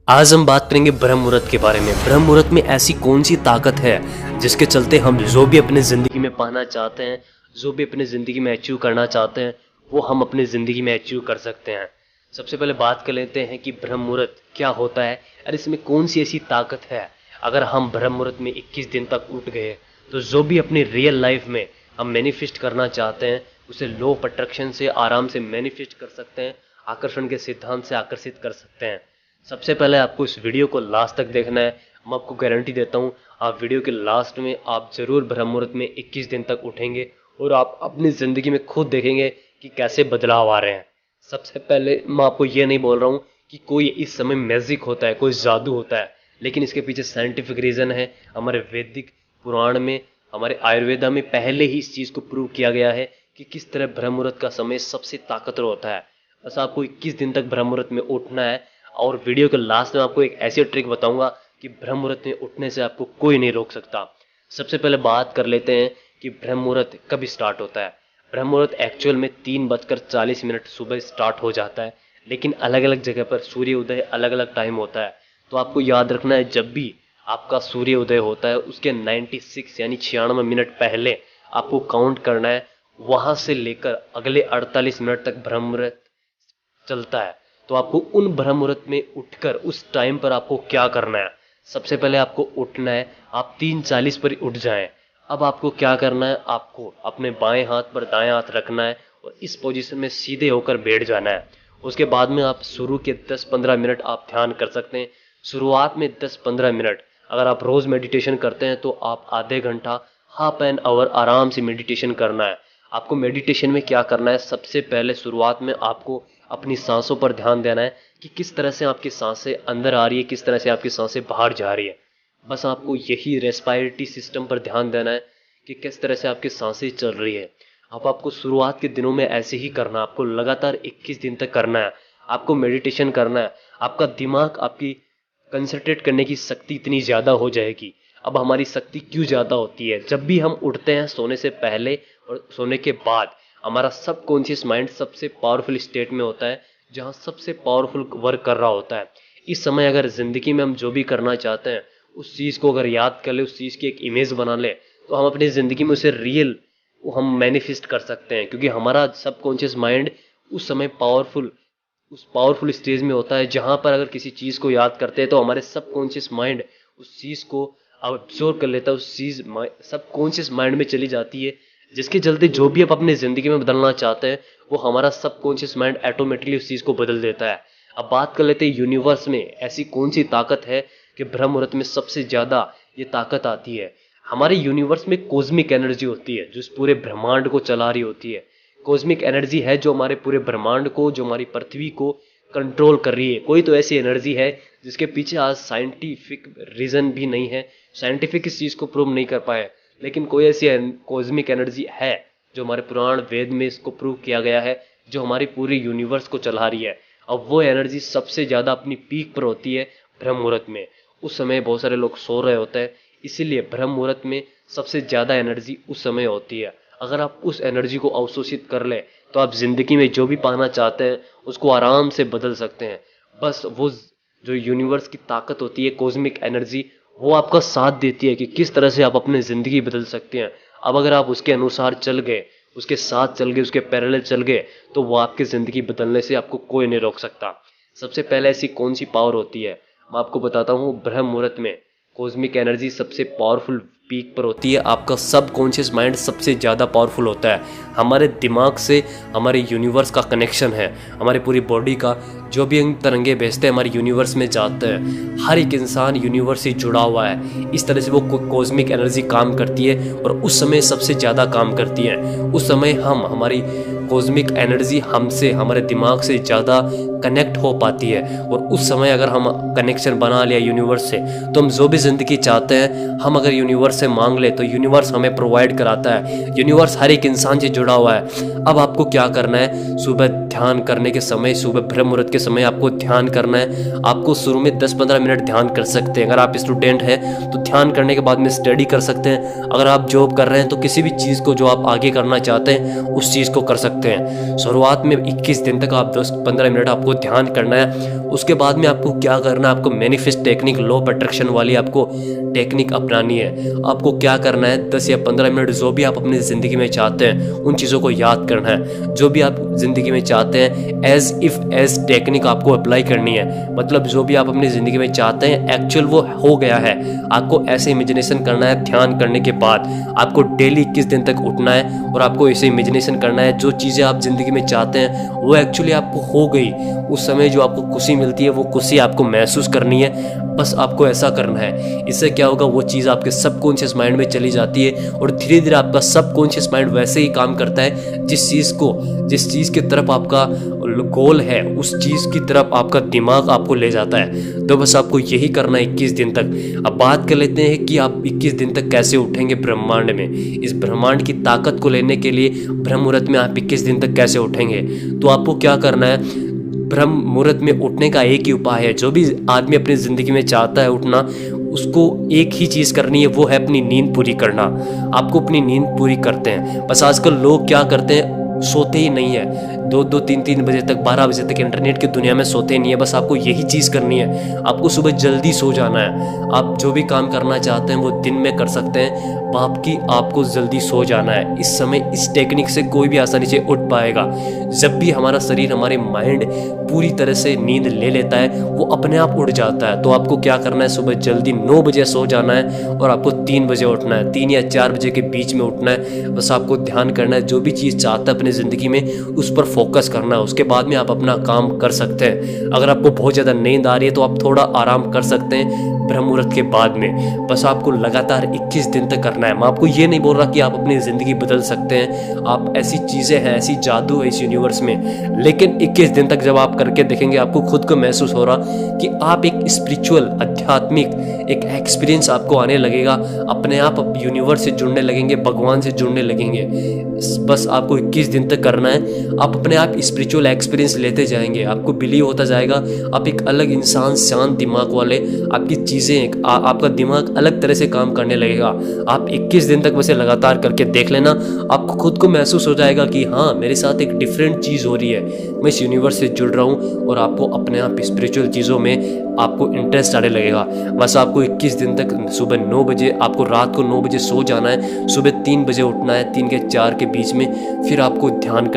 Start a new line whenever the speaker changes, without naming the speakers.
आज हम बात करेंगे ब्रह्म मुहूर्त के बारे में। ब्रह्म मुहूर्त में ऐसी कौन सी ताकत है जिसके चलते हम जो भी अपने ज़िंदगी में पाना चाहते हैं, जो भी अपने ज़िंदगी में अचीव करना चाहते हैं, वो हम अपनी ज़िंदगी में अचीव कर सकते हैं। सबसे पहले बात कर लेते हैं कि ब्रह्म मुहूर्त क्या होता है और इसमें कौन सी ऐसी ताकत है। अगर हम ब्रह्म मुहूर्त में 21 दिन तक उठ गए तो जो भी अपनी रियल लाइफ में हम मैनिफेस्ट करना चाहते हैं उसे लॉ ऑफ अट्रैक्शन से आराम से मैनिफेस्ट कर सकते हैं, आकर्षण के सिद्धांत से आकर्षित कर सकते हैं। सबसे पहले आपको इस वीडियो को लास्ट तक देखना है। मैं आपको गारंटी देता हूँ आप वीडियो के लास्ट में आप ज़रूर ब्रह्म मुहूर्त में 21 दिन तक उठेंगे और आप अपनी ज़िंदगी में खुद देखेंगे कि कैसे बदलाव आ रहे हैं। सबसे पहले मैं आपको ये नहीं बोल रहा हूँ कि कोई इस समय मैजिक होता है, कोई जादू होता है, लेकिन इसके पीछे साइंटिफिक रीज़न है। हमारे वैदिक पुराण में, हमारे आयुर्वेदा में पहले ही इस चीज़ को प्रूव किया गया है कि किस तरह ब्रह्म मुहूर्त का समय सबसे ताकतवर होता है। बस आपको 21 दिन तक ब्रह्म मुहूर्त में उठना है और वीडियो के लास्ट में आपको एक ऐसी ट्रिक बताऊंगा कि ब्रह्म मुहूर्त में उठने से आपको कोई नहीं रोक सकता। सबसे पहले बात कर लेते हैं कि ब्रह्म मुहूर्त कब स्टार्ट होता है। ब्रह्म मुहूर्त एक्चुअल में 3:40 सुबह स्टार्ट हो जाता है, लेकिन अलग अलग जगह पर सूर्य उदय अलग अलग टाइम होता है। तो आपको याद रखना है जब भी आपका सूर्य उदय होता है उसके 96 यानी 96 मिनट पहले आपको काउंट करना है। वहां से लेकर अगले 48 मिनट तक ब्रह्म मुहूर्त चलता है। तो आपको उन ब्रह्म मुहूर्त में उठकर उस टाइम पर आपको क्या करना है। सबसे पहले आपको उठना है, आप 3:40 पर उठ जाएं। अब आपको क्या करना है, आपको अपने बाएं हाथ पर दाएं हाथ रखना है और इस पोजीशन में सीधे होकर बैठ जाना है। उसके बाद में आप शुरू के 10-15 मिनट आप ध्यान कर सकते हैं। शुरुआत में 10-15 मिनट, अगर आप रोज़ मेडिटेशन करते हैं तो आप आधे घंटा, हाफ एन आवर आराम से मेडिटेशन करना है। आपको मेडिटेशन में क्या करना है, सबसे पहले शुरुआत में आपको अपनी सांसों पर ध्यान देना है कि किस तरह से आपकी सांसें अंदर आ रही है, किस तरह से आपकी सांसें बाहर जा रही है। बस आपको यही रेस्पिरेटरी सिस्टम पर ध्यान देना है कि किस तरह से आपकी सांसें चल रही है। अब आपको शुरुआत के दिनों में ऐसे ही करना है, आपको लगातार 21 दिन तक करना है। आपको मेडिटेशन करना है, आपका दिमाग, आपकी कंसंट्रेट करने की शक्ति इतनी ज़्यादा हो जाएगी। अब हमारी शक्ति क्यों ज़्यादा होती है, जब भी हम उठते हैं सोने से पहले और सोने के बाद हमारा सबकॉन्शियस माइंड सबसे पावरफुल स्टेट में होता है, जहाँ सबसे पावरफुल वर्क कर रहा होता है। इस समय अगर ज़िंदगी में हम जो भी करना चाहते हैं उस चीज़ को अगर याद कर ले, उस चीज़ की एक इमेज बना ले, तो हम अपनी ज़िंदगी में उसे रियल हम मैनिफेस्ट कर सकते हैं। क्योंकि हमारा सबकॉन्शियस माइंड उस समय उस पावरफुल स्टेज में होता है जहाँ पर अगर किसी चीज़ को याद करते हैं तो हमारे सबकॉन्शियस माइंड उस चीज़ को अब्जॉर्व कर लेता है, उस चीज़ सबकॉन्शियस माइंड में चली जाती है, जिसके चलते जो भी आप अपनी ज़िंदगी में बदलना चाहते हैं वो हमारा सबकॉन्शियस माइंड ऑटोमेटिकली उस चीज़ को बदल देता है। अब बात कर लेते हैं यूनिवर्स में ऐसी कौन सी ताकत है कि ब्रह्म मुहूर्त में सबसे ज़्यादा ये ताकत आती है। हमारे यूनिवर्स में कॉस्मिक एनर्जी होती है जो इस पूरे ब्रह्मांड को चला रही होती है। कॉस्मिक एनर्जी है जो हमारे पूरे ब्रह्मांड को, जो हमारी पृथ्वी को कंट्रोल कर रही है। कोई तो ऐसी एनर्जी है जिसके पीछे आज साइंटिफिक रीज़न भी नहीं है, साइंटिफिक इस चीज़ को प्रूव नहीं कर पाए, लेकिन कोई ऐसी कॉस्मिक एनर्जी है जो हमारे पुराण वेद में इसको प्रूव किया गया है, जो हमारी पूरी यूनिवर्स को चला रही है। अब वो एनर्जी सबसे ज़्यादा अपनी पीक पर होती है ब्रह्म मुहूर्त में। उस समय बहुत सारे लोग सो रहे होते हैं, इसीलिए ब्रह्म मुहूर्त में सबसे ज़्यादा एनर्जी उस समय होती है। अगर आप उस एनर्जी को अवशोषित कर लें तो आप ज़िंदगी में जो भी पाना चाहते हैं उसको आराम से बदल सकते हैं। बस वो जो यूनिवर्स की ताकत होती है, कॉस्मिक एनर्जी, वो आपका साथ देती है कि किस तरह से आप अपनी ज़िंदगी बदल सकते हैं। अब अगर आप उसके अनुसार चल गए, उसके साथ चल गए, उसके पैरेलल चल गए, तो वो आपकी ज़िंदगी बदलने से आपको कोई नहीं रोक सकता। सबसे पहले ऐसी कौन सी पावर होती है, मैं आपको बताता हूँ। ब्रह्म मुहूर्त में कॉस्मिक एनर्जी सबसे पावरफुल पीक पर होती है। आपका सबकॉन्शियस माइंड सबसे ज़्यादा पावरफुल होता है। हमारे दिमाग से हमारे यूनिवर्स का कनेक्शन है, हमारी पूरी बॉडी का जो भी तरंगे भेजते हैं हमारे यूनिवर्स में जाते हैं। हर एक इंसान यूनिवर्स से जुड़ा हुआ है। इस तरह से वो कॉस्मिक एनर्जी काम करती है और उस समय सबसे ज़्यादा काम करती है। उस समय हमारी कॉस्मिक एनर्जी हमसे, हमारे दिमाग से ज़्यादा कनेक्ट हो पाती है और उस समय अगर हम कनेक्शन बना लिया यूनिवर्स से तो हम जो भी ज़िंदगी चाहते हैं हम अगर यूनिवर्स से मांग ले तो यूनिवर्स हमें प्रोवाइड कराता है। यूनिवर्स हर एक इंसान से जुड़ा हुआ है। अब आपको क्या करना है, सुबह ध्यान करने के समय, सुबह ब्रह्म मुहूर्त के समय आपको ध्यान करना है। आपको शुरू में 10-15 मिनट ध्यान कर सकते हैं। अगर आप स्टूडेंट हैं तो ध्यान करने के बाद में स्टडी कर सकते हैं। अगर आप जॉब कर रहे हैं तो किसी भी चीज़ को जो आप आगे करना चाहते हैं उस चीज़ को कर सकते हैं। सकते हैं। शुरुआत में 21 दिन तक आप 10-15 मिनट आपको ध्यान करना है। उसके बाद में आपको क्या करना है, आपको manifest technique, law of attraction वाली आपको टेक्निक अपनानी है। आपको क्या करना है, 10 या 15 मिनट जो भी आप अपनी ज़िंदगी में चाहते हैं उन चीज़ों को याद करना है। जो भी आप ज़िंदगी में चाहते हैं एज इफ़ एज टेक्निक आपको अप्लाई करनी है। मतलब जो भी आप अपनी ज़िंदगी में चाहते हैं एक्चुअल वो हो गया है। आपको ऐसे इमेजिनेशन करना है। ध्यान करने के बाद आपको डेली 21 दिन तक उठना है और आपको ऐसे इमेजिनेशन करना है जो चीज़ें आप ज़िंदगी में चाहते हैं वो एक्चुअली आपको हो गई। उस समय जो आपको खुशी मिलती है वो खुशी आपको महसूस करनी है। बस आपको ऐसा करना है। इससे क्या होगा, वो चीज़ आपके सबकॉन्शियस माइंड में चली जाती है और धीरे धीरे आपका सबकॉन्शियस माइंड वैसे ही काम करता है जिस चीज़ की तरफ आपका गोल है उस चीज़ की तरफ आपका दिमाग आपको ले जाता है। तो बस आपको यही करना है 21 दिन तक। अब बात कर लेते हैं कि आप 21 दिन तक कैसे उठेंगे ब्रह्मांड में। इस ब्रह्मांड की ताकत को लेने के लिए ब्रह्म मुहूर्त में आप 21 दिन तक कैसे उठेंगे, तो आपको क्या करना है, ब्रह्म मुहूर्त में उठने का एक ही उपाय है। जो भी आदमी अपनी ज़िंदगी में चाहता है उठना, उसको एक ही चीज़ करनी है, वो है अपनी नींद पूरी करना। आपको अपनी नींद पूरी करते हैं। बस आजकल लोग क्या करते हैं, सोते ही नहीं है। 2-2, 3-3 बजे तक, 12 बजे तक इंटरनेट की दुनिया में सोते ही नहीं है। बस आपको यही चीज़ करनी है। आपको सुबह जल्दी सो जाना है। आप जो भी काम करना चाहते हैं वो दिन में कर सकते हैं, बाकी आपको जल्दी सो जाना है। इस समय इस टेक्निक से कोई भी आसानी से उठ पाएगा। जब भी हमारा शरीर, हमारे माइंड पूरी तरह से नींद ले लेता है वो अपने आप उठ जाता है। तो आपको क्या करना है, सुबह जल्दी 9 बजे सो जाना है और आपको 3 बजे उठना है। 3 या 4 बजे के बीच में उठना है। बस आपको ध्यान करना है, जो भी चीज़ चाहता है अपनी ज़िंदगी में उस पर फोकस करना है। उसके बाद में आप अपना काम कर सकते हैं। अगर आपको बहुत ज़्यादा नींद आ रही है तो आप थोड़ा आराम कर सकते हैं ब्रह्म मुहूर्त के बाद में। बस आपको लगातार 21 दिन तक करना है। मैं आपको ये नहीं बोल रहा कि आप अपनी ज़िंदगी बदल सकते हैं। आप ऐसी चीज़ें हैं, ऐसी जादू है इस यूनिवर्स में, लेकिन 21 दिन तक जब आप करके देखेंगे आपको खुद को महसूस हो रहा कि आप एक स्पिरिचुअल, आध्यात्मिक एक एक्सपीरियंस आपको आने लगेगा। अपने आप यूनिवर्स से जुड़ने लगेंगे, भगवान से जुड़ने लगेंगे। बस आपको 21 दिन तक करना है। आप अपने आप स्पिरिचुअल एक्सपीरियंस लेते जाएंगे। आपको बिलीव होता जाएगा आप एक अलग इंसान, शांत दिमाग वाले। आपकी चीज़ें, आपका दिमाग अलग तरह से काम करने लगेगा। आप 21 दिन तक वैसे लगातार करके देख लेना, आपको खुद को महसूस हो जाएगा कि हाँ, मेरे साथ एक डिफरेंट चीज़ हो रही है, मैं इस यूनिवर्स से जुड़ रहा हूँ। और आपको अपने आप स्पिरिचुअल चीज़ों में आपको इंटरेस्ट आने लगेगा। बस आपको 21 दिन तक सुबह 9 बजे, आपको रात को 9 बजे सो जाना है, सुबह 3 बजे उठना है, 3 के 4 के बीच में। फिर आपको ध्यान